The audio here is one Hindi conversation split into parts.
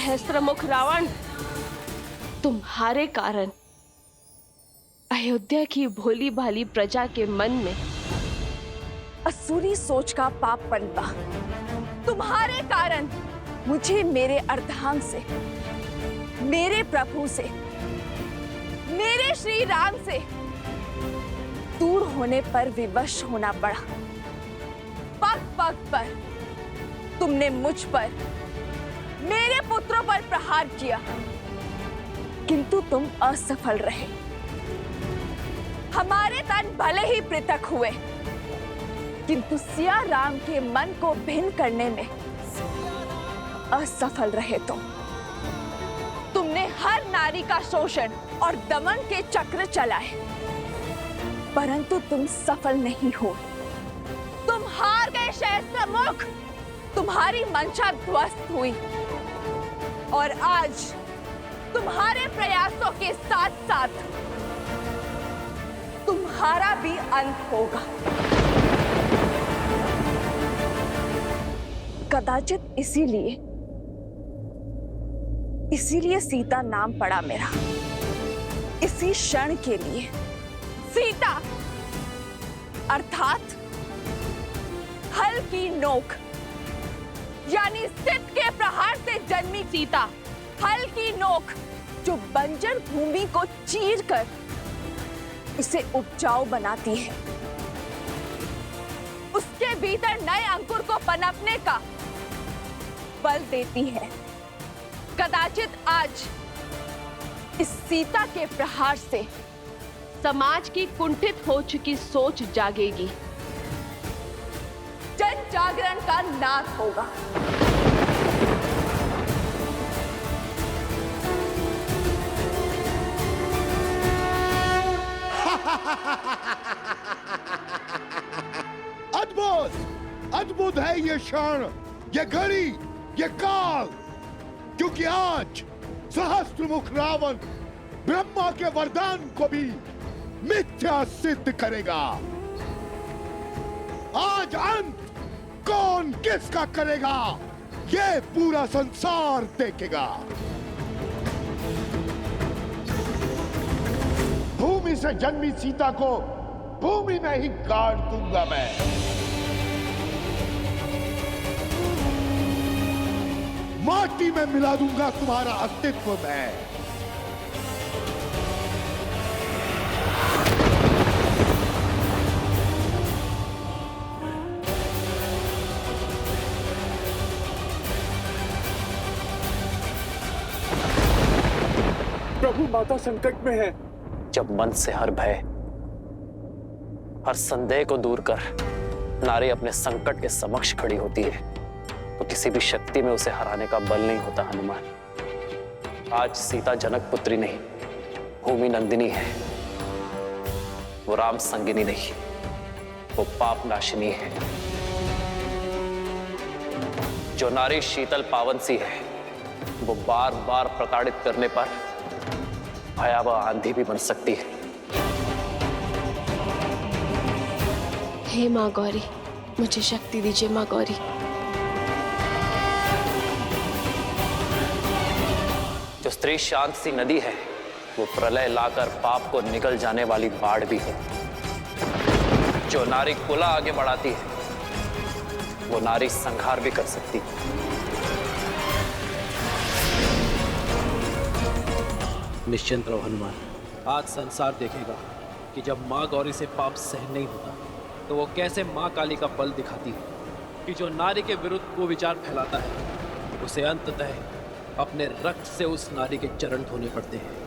सहस्त्रमुख रावण, तुम्हारे कारण अयोध्या की भोली भाली प्रजा के मन में असुरी सोच का पाप पनपा। तुम्हारे कारण मुझे मेरे अर्धांग से, मेरे प्रभु से, मेरे श्री राम से दूर होने पर विवश होना पड़ा। पग पग पर तुमने मुझ पर, मेरे पुत्रों पर प्रहार किया, किंतु तुम असफल रहे। हमारे तन भले ही पृथक हुए, किंतु सिया राम के मन को भिन्न करने में असफल रहे तुमने हर नारी का शोषण और दमन के चक्र चलाए, परंतु तुम सफल नहीं हो। तुम हार गए सहस्त्रमुख, तुम्हारी मंशा ध्वस्त हुई और आज तुम्हारे प्रयासों के साथ साथ तुम्हारा भी अंत होगा। कदाचित इसीलिए सीता नाम पड़ा मेरा, इसी क्षण के लिए। सीता अर्थात हल की नोक, यानी सिद्ध के प्रहार से जन्मी सीता, हल की नोक जो बंजर भूमि को चीरकर उसे उपजाऊ बनाती है, उसके भीतर नए अंकुर को पनपने का बल देती है। कदाचित आज इस सीता के प्रहार से समाज की कुंठित हो चुकी सोच जागेगी, जन जागरण का नाद होगा। अद्भुत, अद्भुत है ये क्षण, ये घड़ी, ये काल, क्योंकि आज सहस्त्रमुख रावण ब्रह्मा के वरदान को भी मिथ्या सिद्ध करेगा। आज अंत कौन किसका करेगा, ये पूरा संसार देखेगा। भूमि से जन्मी सीता को भूमि में ही गाड़ दूंगा मैं। माटी में मिला दूंगा तुम्हारा अस्तित्व में। प्रभु, माता संकट में है। जब मन से हर भय, हर संदेह को दूर कर नारी अपने संकट के समक्ष खड़ी होती है, तो किसी भी शक्ति में उसे हराने का बल नहीं होता। हनुमान, आज सीता जनक पुत्री नहीं, भूमि नंदिनी है। वो राम संगिनी नहीं, वो पाप नाशिनी है। जो नारी शीतल पावन सी है, वो बार बार प्रताड़ित करने पर भयावह आंधी भी बन सकती है। हे माँ गौरी, मुझे शक्ति दीजिए माँ गौरी। जो स्त्री शांत सी नदी है, वो प्रलय लाकर पाप को निगल जाने वाली बाढ़ भी है। जो नारी कुला आगे बढ़ाती है, वो नारी संहार भी कर सकती है। निश्चिंत रहो हनुमान, आज संसार देखेगा कि जब माँ गौरी से पाप सहन नहीं होता तो वो कैसे माँ काली का बल दिखाती है कि जो नारी के विरुद्ध को विचार फैलाता है उसे अंततः अपने रक्त से उस नारी के चरण धोने पड़ते हैं।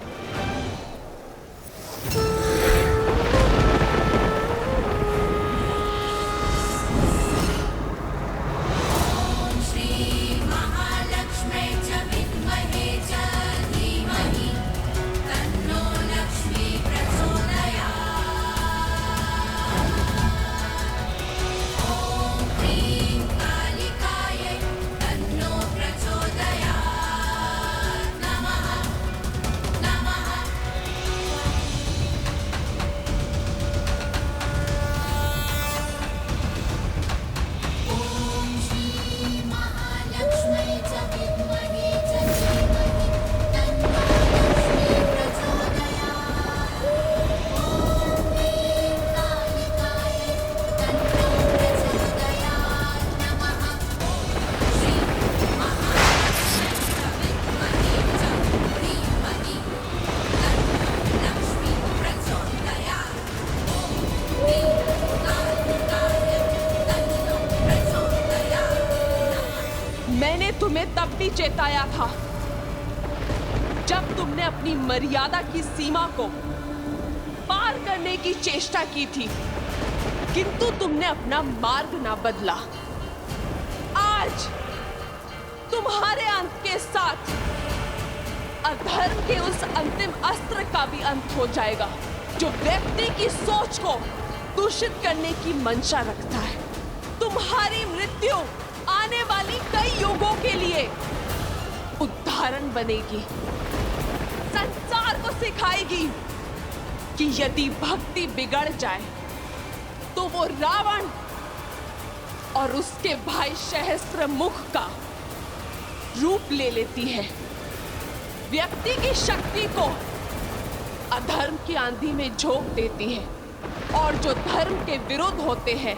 तुम्हें तब भी चेताया था जब तुमने अपनी मर्यादा की सीमा को पार करने की चेष्टा की थी, किंतु तुमने अपना मार्ग ना बदला। आज तुम्हारे अंत के साथ अधर्म के उस अंतिम अस्त्र का भी अंत हो जाएगा जो व्यक्ति की सोच को दूषित करने की मंशा रखता है। तुम्हारी मृत्यु आने वाली कई युगों के लिए उदाहरण बनेगी, संसार को सिखाएगी कि यदि भक्ति बिगड़ जाए तो वो रावण और उसके भाई सहस्त्रमुख का रूप ले लेती है। व्यक्ति की शक्ति को अधर्म की आंधी में झोंक देती है और जो धर्म के विरुद्ध होते हैं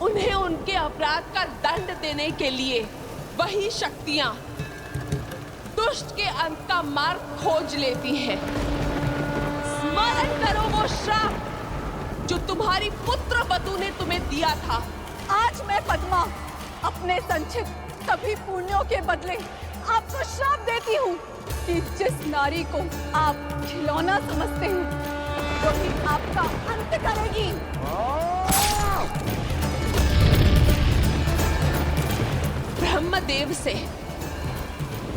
उन्हें उनके अपराध का दंड देने के लिए वही शक्तियां दुष्ट के अंत का मार्ग खोज लेती हैं। स्मरण करो वो श्राप जो तुम्हारी पुत्र वधु ने तुम्हें दिया था। आज मैं पद्मा अपने संचित सभी पुण्यों के बदले आपको श्राप देती हूँ कि जिस नारी को आप खिलौना समझते हैं वही आपका अंत करेगी। ब्रह्मदेव से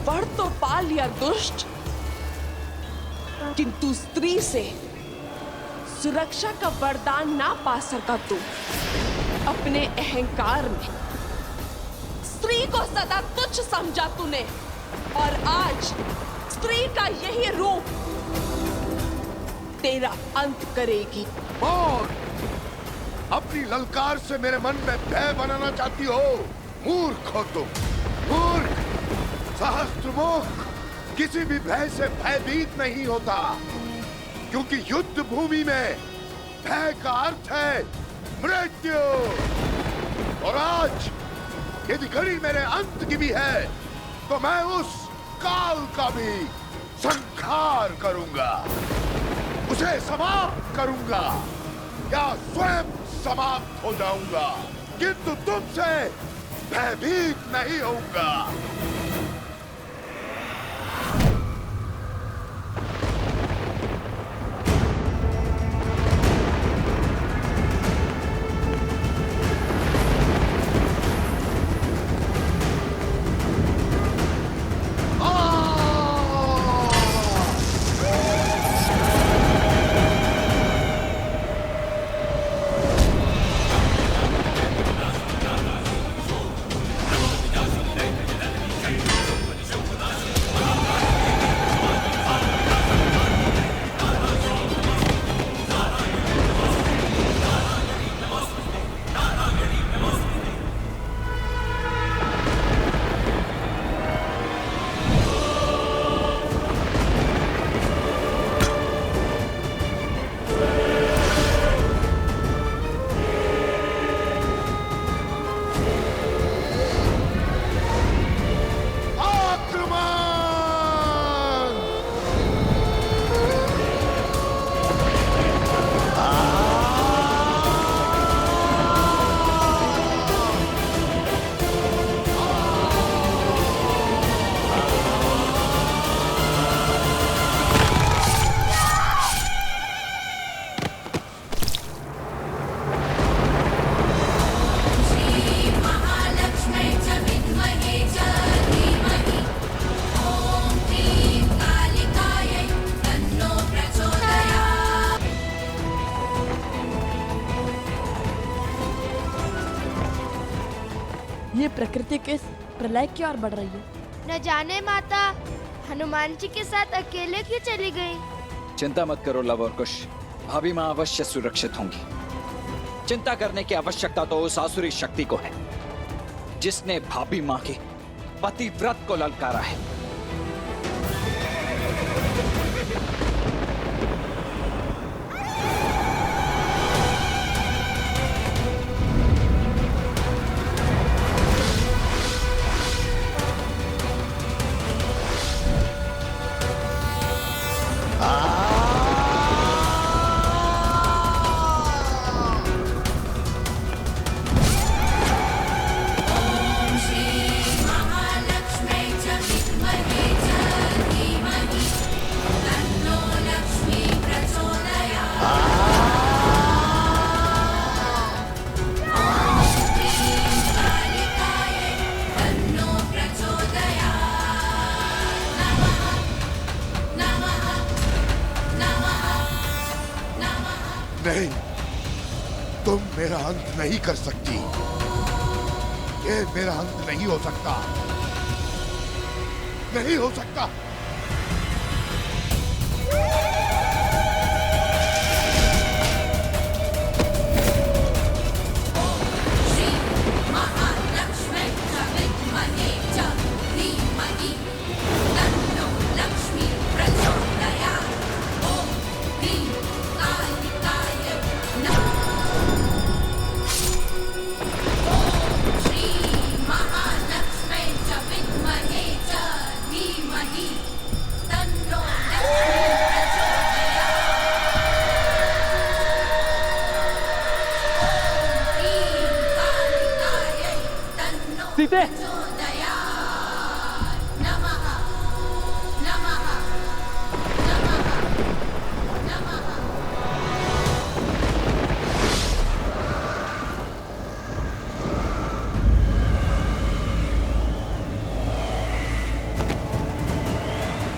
वर तो पा लिया दुष्ट, किंतु स्त्री से सुरक्षा का वरदान ना पा सका तू। अपने अहंकार में स्त्री को सदा तुच्छ समझा तूने और आज स्त्री का यही रूप तेरा अंत करेगी। और अपनी ललकार से मेरे मन में भय बनाना चाहती हो? मूर्ख हो तुम, मूर्ख। सहस्त्रमुख किसी भी भय से भयभीत नहीं होता, क्योंकि युद्ध भूमि में भय का अर्थ है मृत्यु। और आज यदि घड़ी मेरे अंत की भी है तो मैं उस काल का भी संहार करूंगा, उसे समाप्त करूंगा या स्वयं समाप्त हो जाऊंगा, किंतु तुमसे भयभीत नहीं होऊंगा। ये प्रकृति के प्रलय की ओर बढ़ रही है। न जाने माता हनुमान जी के साथ अकेले क्यों चली गई? चिंता मत करो लव और कुश, भाभी माँ अवश्य सुरक्षित होंगी। चिंता करने की आवश्यकता तो उस आसुरी शक्ति को है जिसने भाभी माँ के पतिव्रत को ललकारा है। तुम मेरा अंत नहीं कर सकती। ये मेरा अंत नहीं हो सकता, नहीं हो सकता। सीते,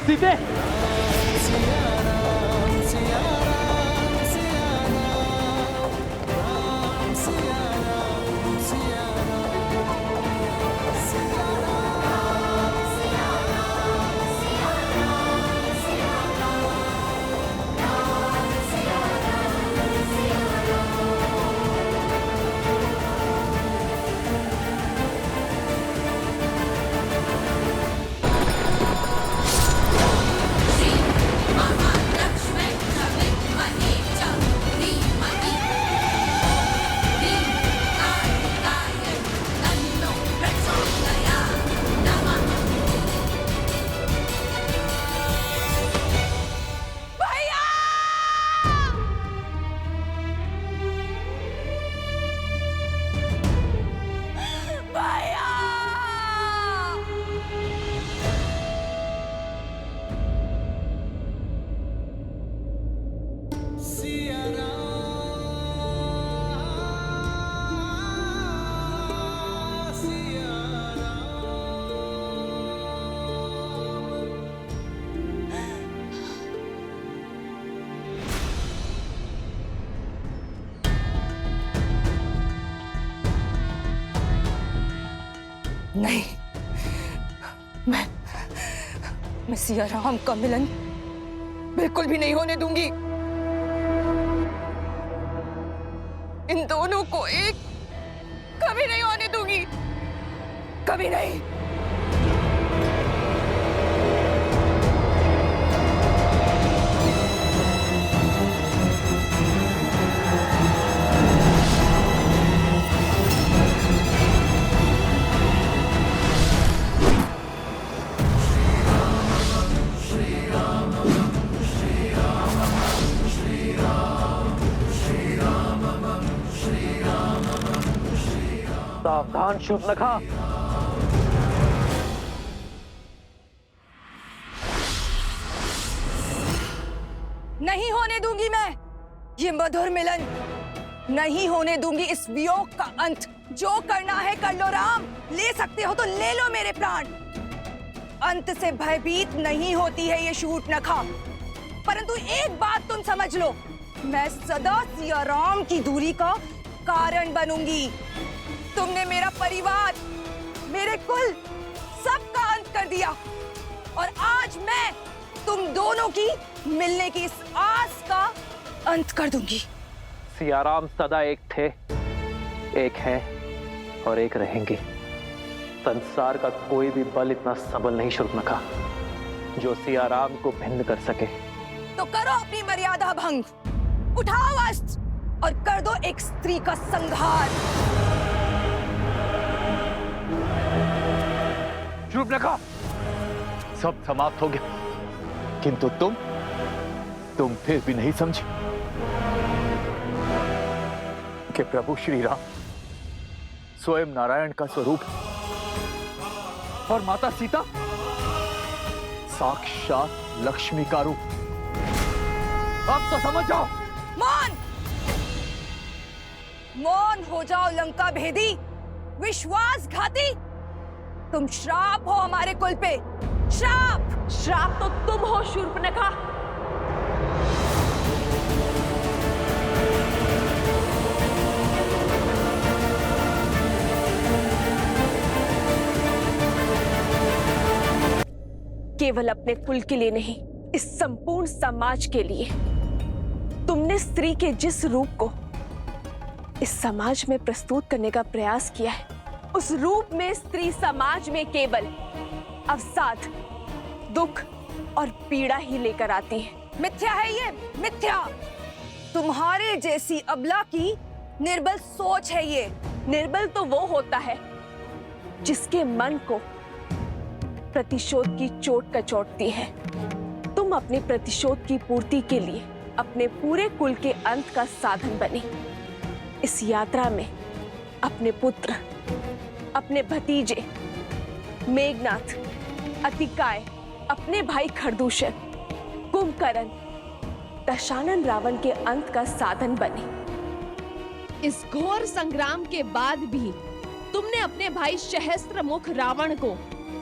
सीते, नहीं, मैं सिया राम का मिलन बिल्कुल भी नहीं होने दूंगी। इन दोनों को एक कभी नहीं होने दूंगी, कभी नहीं। सावधान शूर्पणखा। नहीं होने दूंगी मैं ये मधुर मिलन, नहीं होने दूंगी इस वियोग का अंत। जो करना है कर लो राम, ले सकते हो तो ले लो मेरे प्राण। अंत से भयभीत नहीं होती है ये शूर्पणखा, परंतु एक बात तुम समझ लो, मैं सदा सिया राम की दूरी का कारण बनूंगी। तुमने मेरा परिवार, मेरे कुल, सबका अंत कर दिया और आज मैं तुम दोनों की मिलने की इस आस का अंत कर दूंगी। सियाराम सदा एक थे, एक हैं और एक रहेंगे। संसार का कोई भी बल इतना सबल नहीं शूर्पणखा जो सियाराम को भिन्न कर सके। तो करो अपनी मर्यादा भंग, उठाओ अस्त्र और कर दो एक स्त्री का संहार। शूर्पणखा, सब समाप्त हो गया, किंतु तुम फिर भी नहीं समझे कि प्रभु श्री राम स्वयं नारायण का स्वरूप है और माता सीता साक्षात लक्ष्मी का रूप। अब तो समझ जाओ। मौन, मौन हो जाओ लंका भेदी, विश्वासघाती। तुम श्राप हो हमारे कुल पे, श्राप। श्राप तो तुम हो शूर्पणखा। केवल अपने कुल के लिए नहीं, इस संपूर्ण समाज के लिए। तुमने स्त्री के जिस रूप को इस समाज में प्रस्तुत करने का प्रयास किया है, उस रूप में स्त्री समाज में केवल अवसाद, दुख और पीड़ा ही लेकर आती है। मिथ्या है ये, मिथ्या। तुम्हारे जैसी अबला की निर्बल सोच है ये। निर्बल तो वो होता है जिसके मन को प्रतिशोध की चोट कचोटती है। तुम अपने प्रतिशोध की पूर्ति के लिए अपने पूरे कुल के अंत का साधन बनी। इस यात्रा में अपने पुत्र, अपने भतीजे मेघनाथ, अतिकाय, अपने भाई खरदूषण, कुंभकर्ण, दशानन रावण के अंत का साधन बने। इस घोर संग्राम के बाद भी तुमने अपने भाई सहस्त्रमुख रावण को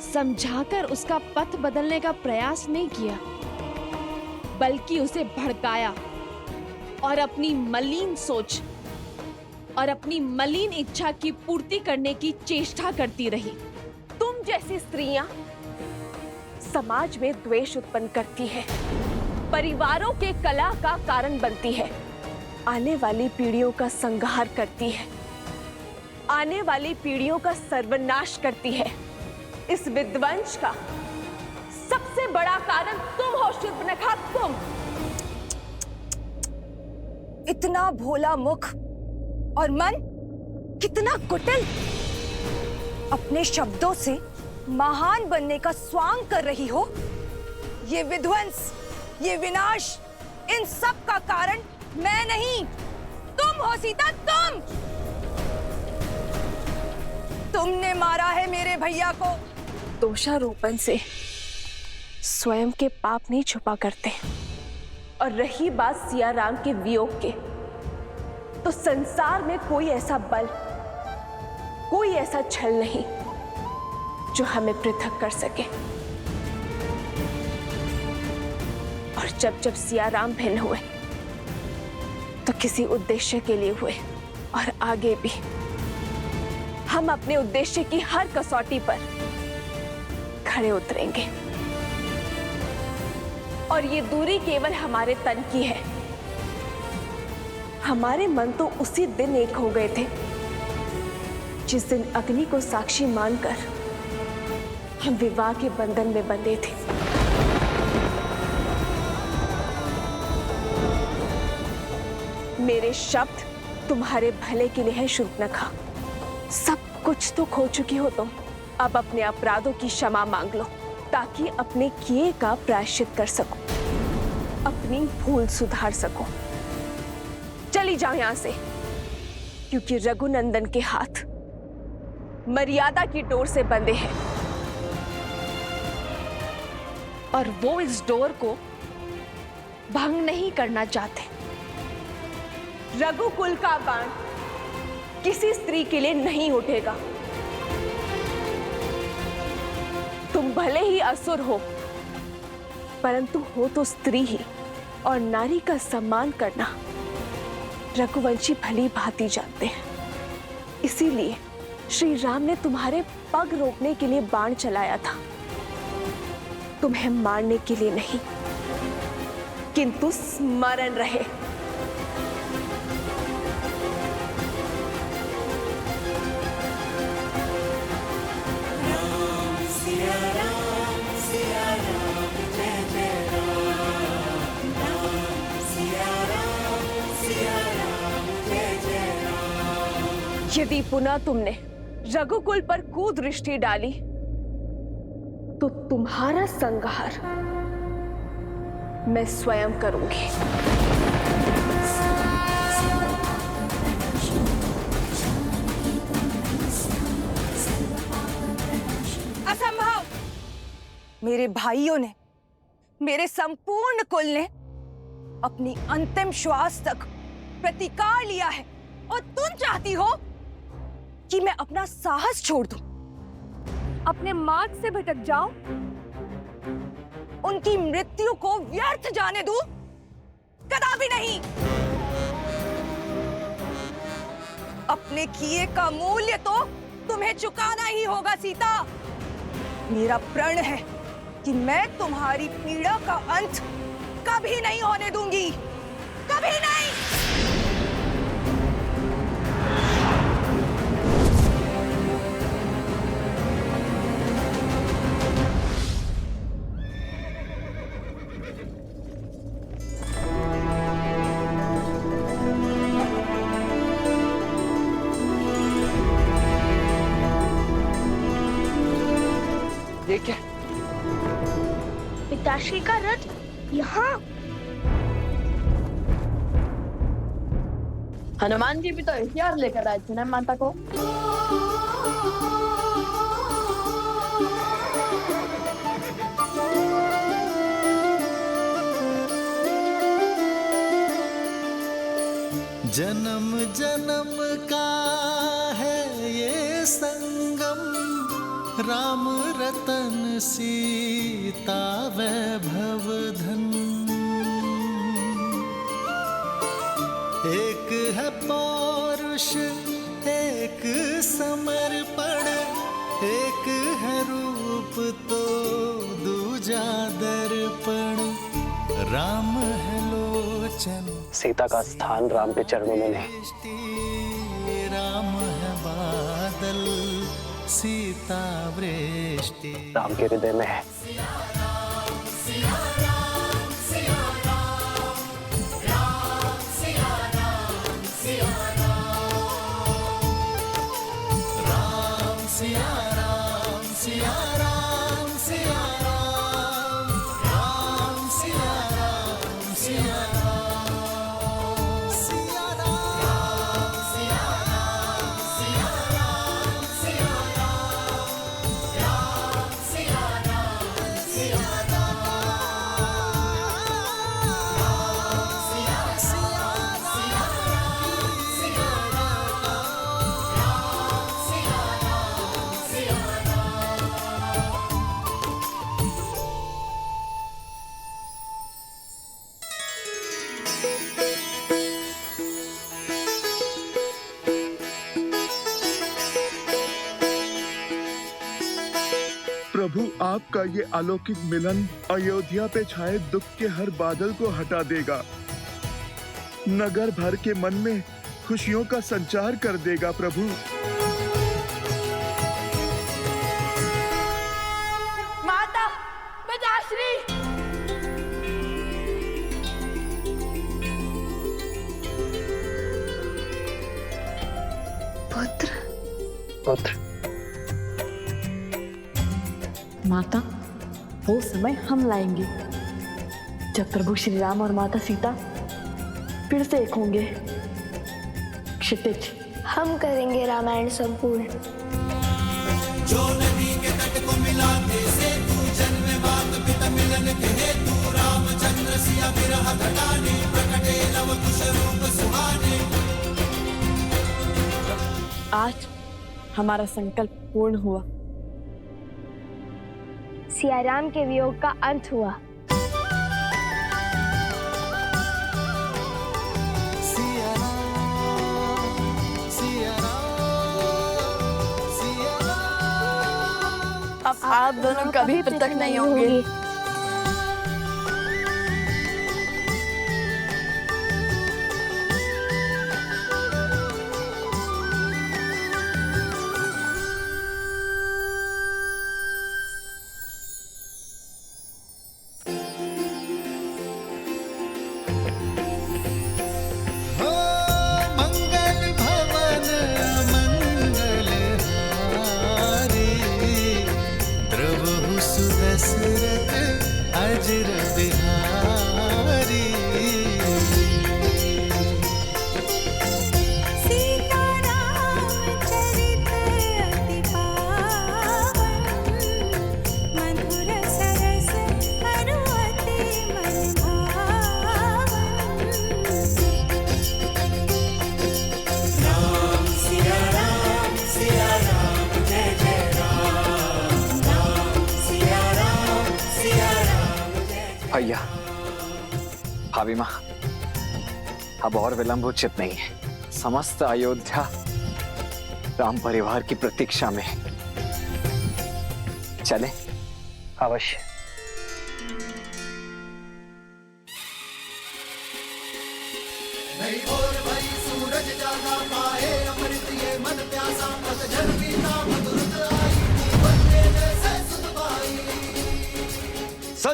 समझाकर उसका पथ बदलने का प्रयास नहीं किया, बल्कि उसे भड़काया और अपनी मलिन सोच और अपनी मलिन इच्छा की पूर्ति करने की चेष्टा करती रही। तुम जैसी स्त्रियां समाज में द्वेष उत्पन्न करती है, परिवारों के कलह का कारण बनती है, आने वाली पीढ़ियों का संहार करती है, आने वाली पीढ़ियों का सर्वनाश करती है। इस विध्वंस का सबसे बड़ा कारण तुम हो शूर्पणखा, तुम। इतना भोला मुख और मन कितना कुटिल। अपने शब्दों से महान बनने का स्वांग कर रही हो। ये विध्वंस, ये विनाश, इन सब का कारण मैं नहीं, तुम हो सीता, तुम। तुमने मारा है मेरे भैया को। दोषारोपण से स्वयं के पाप नहीं छुपा करते। और रही बात सिया राम के वियोग के, तो संसार में कोई ऐसा बल, कोई ऐसा छल नहीं जो हमें पृथक कर सके। और जब जब सिया राम भिन्न हुए तो किसी उद्देश्य के लिए हुए, और आगे भी हम अपने उद्देश्य की हर कसौटी पर खड़े उतरेंगे। और ये दूरी केवल हमारे तन की है। हमारे मन तो उसी दिन एक हो गए थे जिस दिन अग्नि को साक्षी मानकर हम विवाह के बंधन में बंधे थे। मेरे शब्द तुम्हारे भले के लिए है शूर्पणखा। सब कुछ तो खो चुकी हो तुम। अब अपने अपराधों की क्षमा मांग लो, ताकि अपने किए का प्रायश्चित कर सको, अपनी भूल सुधार सको। चली जाओ यहां से, क्योंकि रघुनंदन के हाथ मर्यादा की डोर से बंधे हैं, और वो इस डोर को भंग नहीं करना चाहते। रघुकुल का बाण किसी स्त्री के लिए नहीं उठेगा। तुम भले ही असुर हो, परंतु हो तो स्त्री ही, और नारी का सम्मान करना रघुवंशी भली भांति जानते हैं। इसीलिए श्री राम ने तुम्हारे पग रोकने के लिए बाण चलाया था, तुम्हें मारने के लिए नहीं, किंतु स्मरण रहे। यदि पुनः तुमने रघुकुल पर कुदृष्टि डाली तो तुम्हारा संहार मैं स्वयं करूंगी। असंभव। मेरे भाइयों ने, मेरे संपूर्ण कुल ने अपनी अंतिम श्वास तक प्रतिकार लिया है, और तुम चाहती हो कि मैं अपना साहस छोड़ दूं, अपने मार्ग से भटक जाऊं, उनकी मृत्यु को व्यर्थ जाने दूं? कदापि नहीं। अपने किए का मूल्य तो तुम्हें चुकाना ही होगा सीता। मेरा प्रण है कि मैं तुम्हारी पीड़ा का अंत कभी नहीं होने दूंगी, कभी नहीं। ये क्या? पिताश्री का रथ यहाँ। हनुमान जी भी तो हथियार लेकर आए थे ना माता को। जन्म जन्म का है ये संगम, राम रतन सीता वैभव धन। एक है पौरुष एक समर्पण, एक है रूप तो दूजा दर्पण। राम है लोचन, सीता का स्थान राम के चरणों में नहीं, राम है बादल, सीता वृष्टि राम के हृदय में है। प्रभु, आपका ये अलौकिक मिलन अयोध्या पे छाए दुख के हर बादल को हटा देगा, नगर भर के मन में खुशियों का संचार कर देगा। प्रभु, माता पिताश्री, पुत्र माता, वो समय हम लाएंगे जब प्रभु श्री राम और माता सीता फिर से एक होंगे। क्षितिज, हम करेंगे रामायण संपूर्ण। जो नदी के तट को मिलाते से तू जन्म बात पिता मिलन के हेतु, रामचंद्र सिया विरह घटाने प्रकटे लव कुश रूप सुहाने। आज हमारा संकल्प पूर्ण हुआ। सिया राम के वियोग का अंत हुआ। सिया राम, सिया राम, सिया राम। अब आप दोनों कभी पृथक नहीं होंगे। दशरथ अजर बिहारी। सीता राम चरित अति पावन, मधुर सरस अनुअति मन भावन। राम सिया राम जय जय राम। राम सिया राम भैया, भाभी माँ, अब और विलंब उचित नहीं है। समस्त अयोध्या राम परिवार की प्रतीक्षा में है। चले? अवश्य।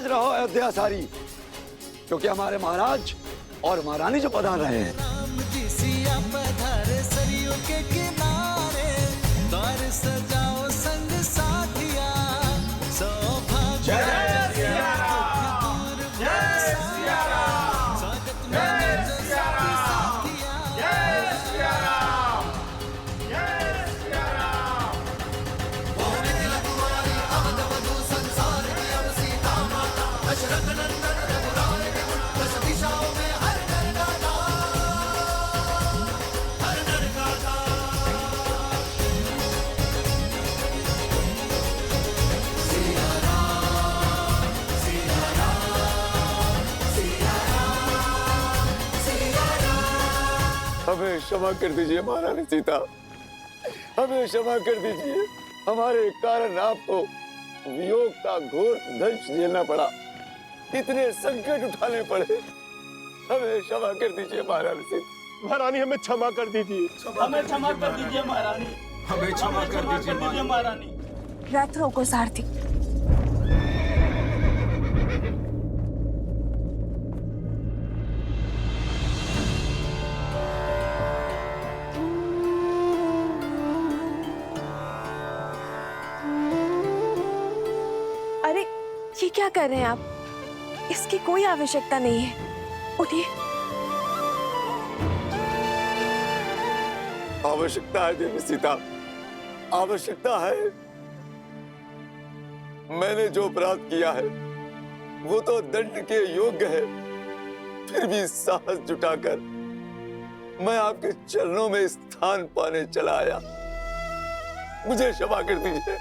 आज रहो अयोध्या सारी, क्योंकि हमारे महाराज और महारानी जो पधार रहे हैं। राम जी सिया पधारे सरयू के किनारे, द्वार सजाओ संग साथिया, सौभाग्य जय सिया राम, जय सिया राम, जय सिया राम, जय सिया राम, जय सिया राम। पौने दिल कुमारी अवध वधू संसार की अब सीता माता, दशरथ नंदन रघुराय के गुण दस दिशाओं में हर घर गाता, हर घर गाता। सिया राम, सिया राम, सिया राम, सिया राम। हमें क्षमा कर दीजिए महारानी सीता, हमें क्षमा कर दीजिए। हमारे कारण आपको वियोग का घोर दंश झेलना पड़ा, इतने संकट उठाने पड़े। हमें क्षमा कर दीजिए महारानी सीता। महारानी हमें क्षमा कर दीजिए, हमें क्षमा कर दीजिए महारानी, हमें क्षमा कर दीजिए महारानी। रथ रोको सारथी। अरे ये क्या कर रहे हैं आप? इसकी कोई आवश्यकता नहीं है, उठिए। आवश्यकता है देवी सीता, आवश्यकता है। मैंने जो अपराध किया है वो तो दंड के योग्य है, फिर भी साहस जुटाकर मैं आपके चरणों में स्थान पाने चला आया। मुझे क्षमा कर दीजिए,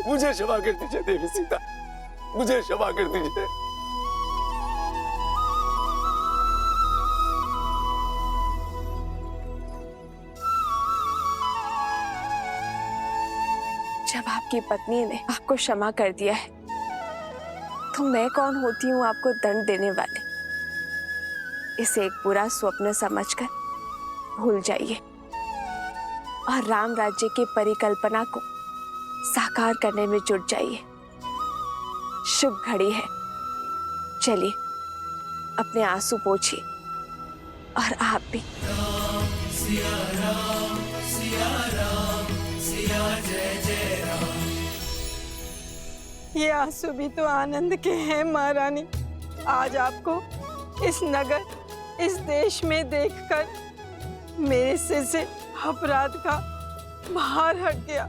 मुझे क्षमा कर दीजिए देवी सीता, मुझे क्षमा कर दीजिए। जब आपकी पत्नी ने आपको क्षमा कर दिया है, तो मैं कौन होती हूँ आपको दंड देने वाली? इसे एक बुरा स्वप्न समझकर भूल जाइए और राम राज्य की परिकल्पना को साकार करने में जुट जाइए। शुभ घड़ी है, चलिए अपने आंसू पोंछिए, और आप भी। सिया राम, सिया राम, सिया जय जय राम। ये आंसू भी तो आनंद के हैं महारानी। आज आपको इस नगर, इस देश में देखकर मेरे सिर से अपराध का भार हट गया।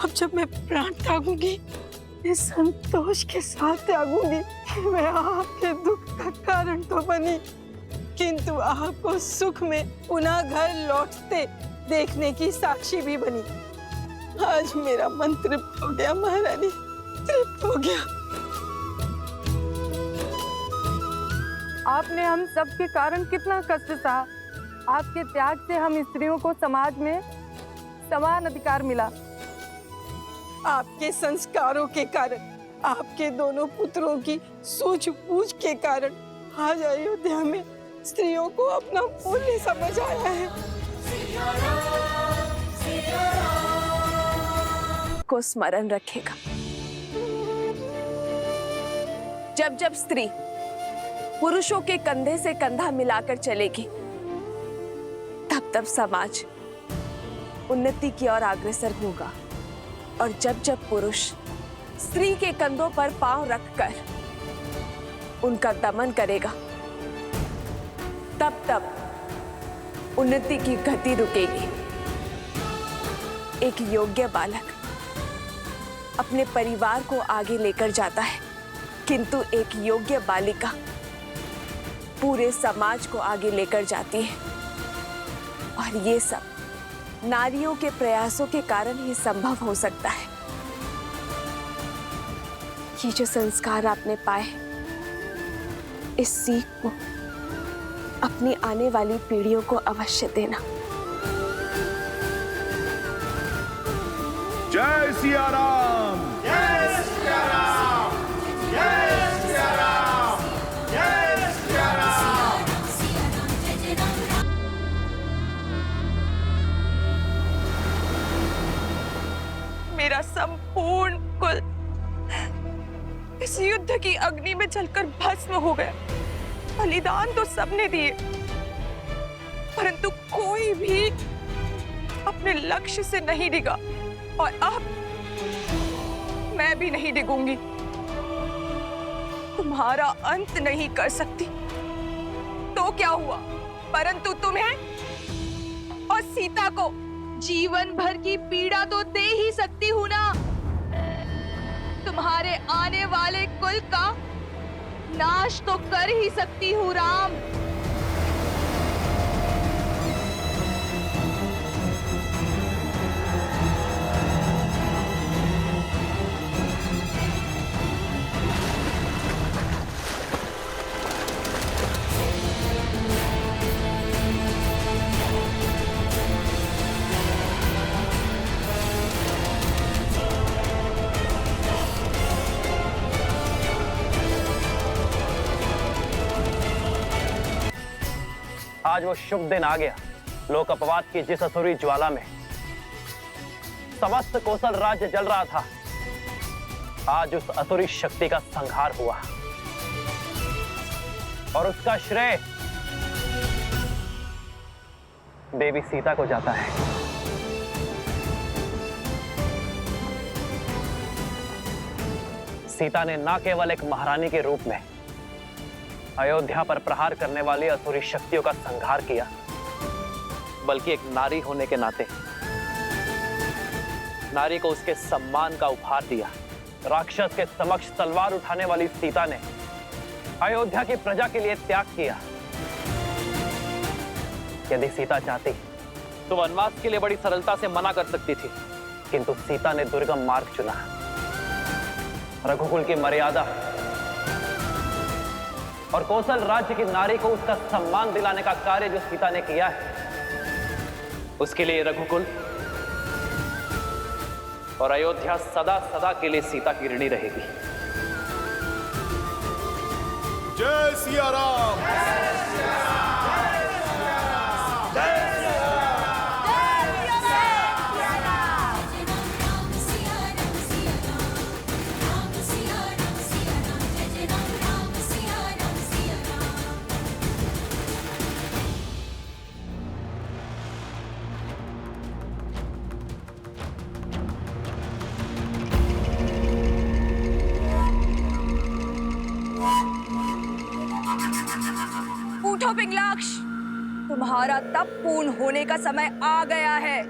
अब जब मैं प्राण त्यागूंगी, इस संतोष के साथ त्यागूंगी कि मैं आपके दुख का कारण तो बनी, किंतु आपको सुख में पुनः घर लौटते देखने की साक्षी भी बनी। आज मेरा मन तृप्त हो गया महारानी, तृप्त हो गया। आपने हम सब के कारण कितना कष्ट सहा। आपके त्याग से हम स्त्रियों को समाज में समान अधिकार मिला। आपके संस्कारों के कारण, आपके दोनों पुत्रों की सूझबूझ के कारण आज अयोध्या में स्त्रियों को अपना मूल्य समझ आया है। को स्मरण रखेगा। जब जब स्त्री पुरुषों के कंधे से कंधा मिलाकर चलेगी, तब तब समाज उन्नति की ओर अग्रसर होगा। और जब जब पुरुष स्त्री के कंधों पर पांव रखकर उनका दमन करेगा, तब तब उन्नति की गति रुकेगी। एक योग्य बालक अपने परिवार को आगे लेकर जाता है, किंतु एक योग्य बालिका पूरे समाज को आगे लेकर जाती है। और ये सब नारियों के प्रयासों के कारण ही संभव हो सकता है। ये जो संस्कार आपने पाए, इस सीख को अपनी आने वाली पीढ़ियों को अवश्य देना। जय सिया राम, जय सिया राम, जय सिया राम, जय सिया राम। मेरा संपूर्ण कुल इस युद्ध की अग्नि में जलकर भस्म हो गया। बलिदान तो सबने दिए, परंतु कोई भी अपने लक्ष्य से नहीं डिगा, और अब मैं भी नहीं डिगूंगी। तुम्हारा अंत नहीं कर सकती तो क्या हुआ, परंतु तुम्हें और सीता को जीवन भर की पीड़ा तो दे ही सकती हूं ना। तुम्हारे आने वाले कुल का नाश तो कर ही सकती हूँ राम। आज वो शुभ दिन आ गया। लोक अपवाद की जिस असुरी ज्वाला में समस्त कौशल राज्य जल रहा था, आज उस असुरी शक्ति का संहार हुआ, और उसका श्रेय देवी सीता को जाता है। सीता ने न केवल एक महारानी के रूप में अयोध्या पर प्रहार करने वाली असुरी शक्तियों का संहार किया, बल्कि एक नारी होने के नाते नारी को उसके सम्मान का उपहार दिया। राक्षस के समक्ष तलवार उठाने वाली सीता ने अयोध्या की प्रजा के लिए त्याग किया। यदि सीता चाहती तो वनवास के लिए बड़ी सरलता से मना कर सकती थी, किंतु सीता ने दुर्गम मार्ग चुना। रघुकुल की मर्यादा और कौशल राज्य की नारी को उसका सम्मान दिलाने का कार्य जो सीता ने किया है, उसके लिए रघुकुल और अयोध्या सदा सदा के लिए सीता की ऋणी रहेगी। जय सिया राम। उठो पिंगलाक्ष, तुम्हारा तप पूर्ण होने का समय आ गया है।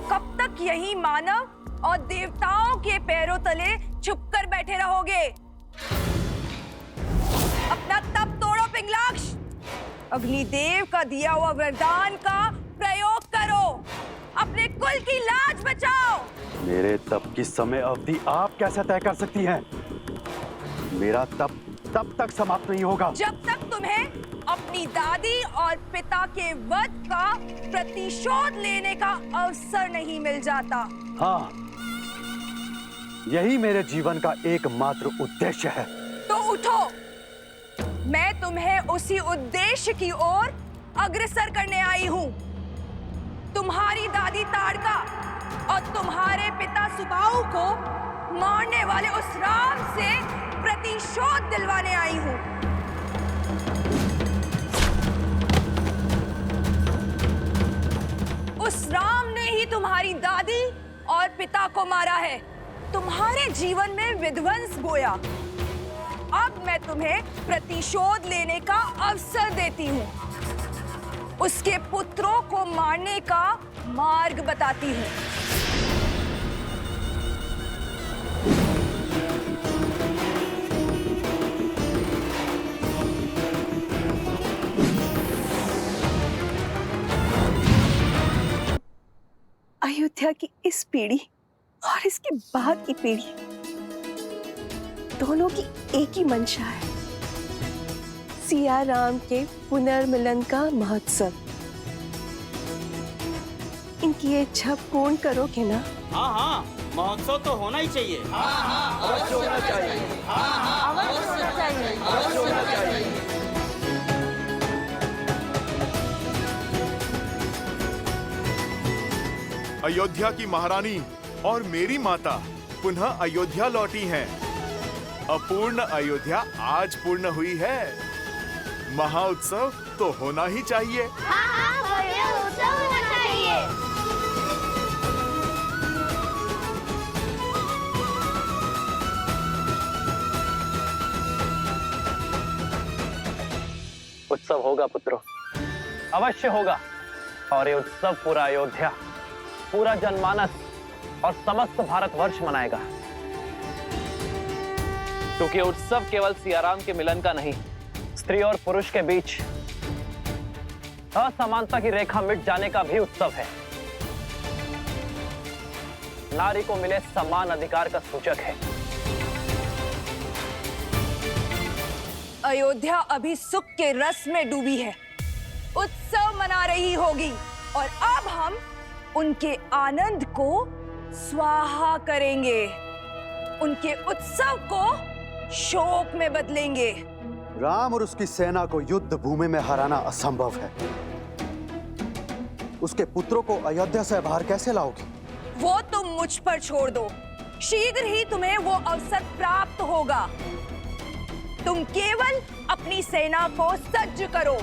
कब तक यही मानव और देवताओं के पैरों तले छुपकर बैठे रहोगे? अपना तप तोड़ो पिंगलाक्ष, अग्निदेव का दिया हुआ वरदान का प्रयोग करो, अपने कुल की लाज बचाओ। मेरे तप की समय अवधि आप कैसे तय कर सकती हैं? मेरा तप तब तक समाप्त नहीं होगा जब तक तुम्हें अपनी दादी और पिता के वध का प्रतिशोध लेने का अवसर नहीं मिल जाता। हाँ, यही मेरे जीवन का एकमात्र उद्देश्य है। तो उठो, मैं तुम्हें उसी उद्देश्य की ओर अग्रसर करने आई हूँ। तुम्हारी दादी ताड़का और तुम्हारे पिता सुबाहु को मारने वाले उस राम से प्रतिशोध दिलवाने आई हूँ। उस राम ने ही तुम्हारी दादी और पिता को मारा है, तुम्हारे जीवन में विध्वंस बोया। अब मैं तुम्हें प्रतिशोध लेने का अवसर देती हूँ, उसके पुत्रों को मारने का मार्ग बताती हूँ। अयोध्या की इस पीढ़ी और इसके बाद की पीढ़ी दोनों की एक ही मंशा है, सिया राम के पुनर्मिलन का महोत्सव। इनकी ये इच्छा पूर्ण करोगे ना? हाँ हाँ, महोत्सव तो होना ही चाहिए। हाँ अवश्य होना चाहिए। हाँ अवश्य होना चाहिए। अवश्य होना चाहिए। अयोध्या की महारानी और मेरी माता पुनः अयोध्या लौटी हैं। अपूर्ण अयोध्या आज पूर्ण हुई है। महाउत्सव तो होना ही चाहिए। उत्सव होगा पुत्रो, अवश्य होगा। और ये उत्सव पूरा अयोध्या, पूरा जनमानस और समस्त भारतवर्ष मनाएगा। क्योंकि उत्सव केवल सियाराम के मिलन का नहीं, स्त्री और पुरुष के बीच असमानता की रेखा मिट जाने का भी उत्सव है। नारी को मिले समान अधिकार का सूचक है। अयोध्या अभी सुख के रस में डूबी है, उत्सव मना रही होगी और अब हम उनके आनंद को स्वाहा करेंगे, उनके उत्सव को शोक में बदलेंगे। राम और उसकी सेना को युद्ध भूमि में हराना असंभव है। उसके पुत्रों को अयोध्या से बाहर कैसे लाओगे? वो तुम मुझ पर छोड़ दो, शीघ्र ही तुम्हें वो अवसर प्राप्त होगा। तुम केवल अपनी सेना को सज्ज करो।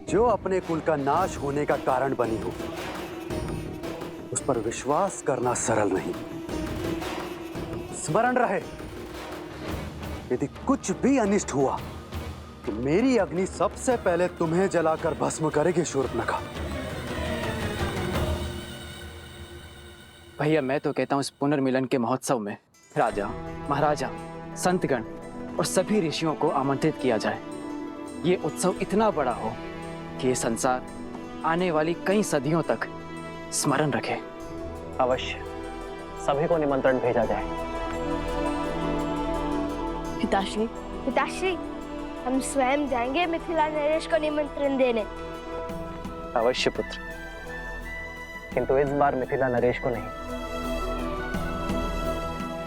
जो अपने कुल का नाश होने का कारण बनी हो, उस पर विश्वास करना सरल नहीं। स्मरण रहे, यदि कुछ भी अनिष्ट हुआ तो मेरी अग्नि सबसे पहले तुम्हें जलाकर भस्म करेगी शूर्पणखा। भैया मैं तो कहता हूं इस पुनर्मिलन के महोत्सव में राजा, महाराजा, संतगण और सभी ऋषियों को आमंत्रित किया जाए। ये उत्सव इतना बड़ा हो कि ये संसार आने वाली कई सदियों तक स्मरण रखे। अवश्य सभी को निमंत्रण भेजा जाए। पिताश्री, पिताश्री, हम स्वयं जाएंगे मिथिला नरेश को निमंत्रण देने। अवश्य पुत्र, किंतु इस बार मिथिला नरेश को नहीं,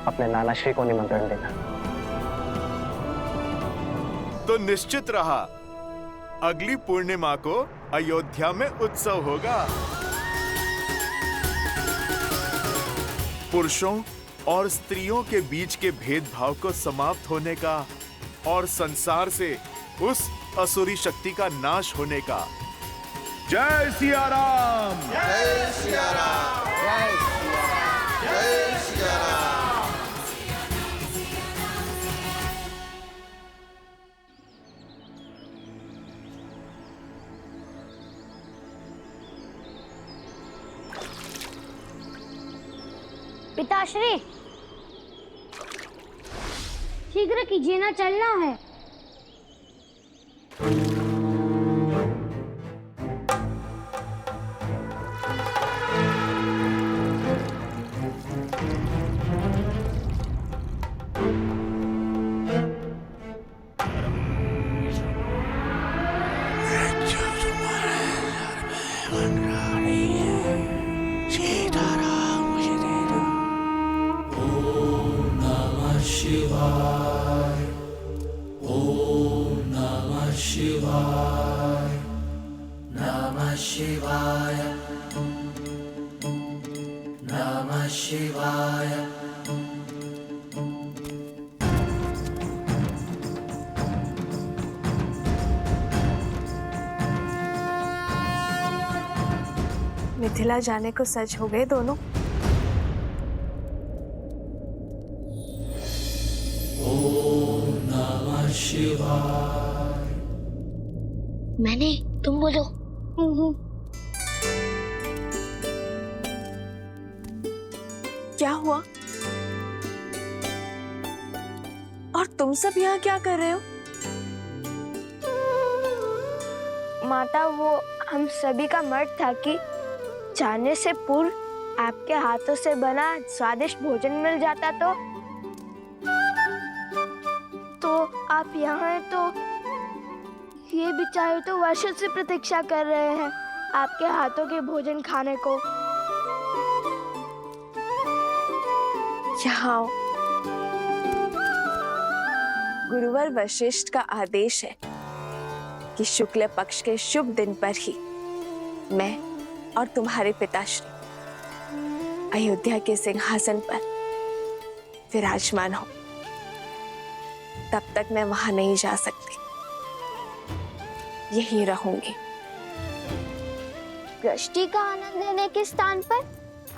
अपने नानाश्री को निमंत्रण देना। तो निश्चित रहा, अगली पूर्णिमा को अयोध्या में उत्सव होगा। पुरुषों और स्त्रियों के बीच के भेदभाव को समाप्त होने का और संसार से उस असुरी शक्ति का नाश होने का। जय सिया राम, जय सिया राम, जय सिया राम, जय सिया राम। पिताश्री, शीघ्र कीजिए ना, चलना है। मिथिला जाने को सच हो गए दोनों। ओम नमः शिवाय। मैंने, तुम बोलो। क्या हुआ? और तुम सब यहाँ क्या कर रहे हो? माता, वो हम सभी का मत था कि जाने से पूर्व आपके हाथों से बना स्वादिष्ट भोजन मिल जाता तो आप यहाँ हैं, तो ये बेचारे तो वर्षों से प्रतीक्षा कर रहे हैं आपके हाथों के भोजन खाने को। यहाँ आओ। गुरुवर वशिष्ठ का आदेश है कि शुक्ल पक्ष के शुभ दिन पर ही मैं और तुम्हारे पिताश्री अयोध्या के सिंहासन पर विराजमान हो। तब तक मैं वहां नहीं जा सकती, यहीं रहूंगी। दृष्टि का आनंद लेने के स्थान पर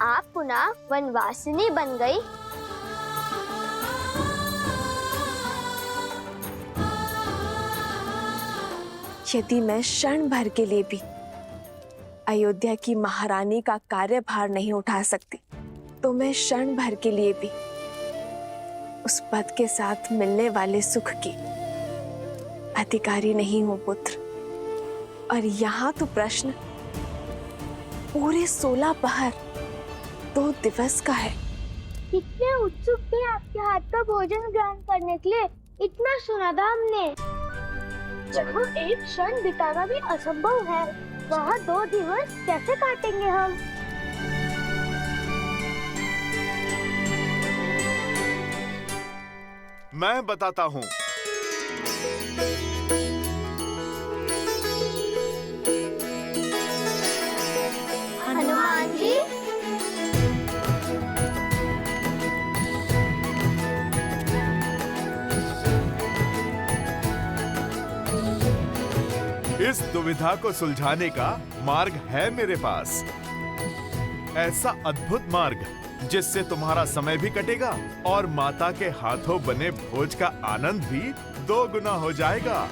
आप पुनः वनवासिनी बन गई। यदि मैं क्षण भर के लिए भी अयोध्या की महारानी का कार्यभार नहीं उठा सकती, तो मैं क्षण भर के लिए भी उस पद के साथ मिलने वाले सुख की अधिकारी नहीं हूं पुत्र। और यहाँ तो प्रश्न पूरे 16 पहर 2 दिवस का है। कितने उत्सुक थे आपके हाथ का भोजन ग्रहण करने के लिए। इतना सुना था हमने। जहाँ एक क्षण बिताना भी असंभव है, वहाँ 2 दिवस कैसे काटेंगे हम? मैं बताता हूँ। हनुमान जी, इस दुविधा को सुलझाने का मार्ग है मेरे पास। ऐसा अद्भुत मार्ग जिससे तुम्हारा समय भी कटेगा और माता के हाथों बने भोज का आनंद भी 2 गुना हो जाएगा।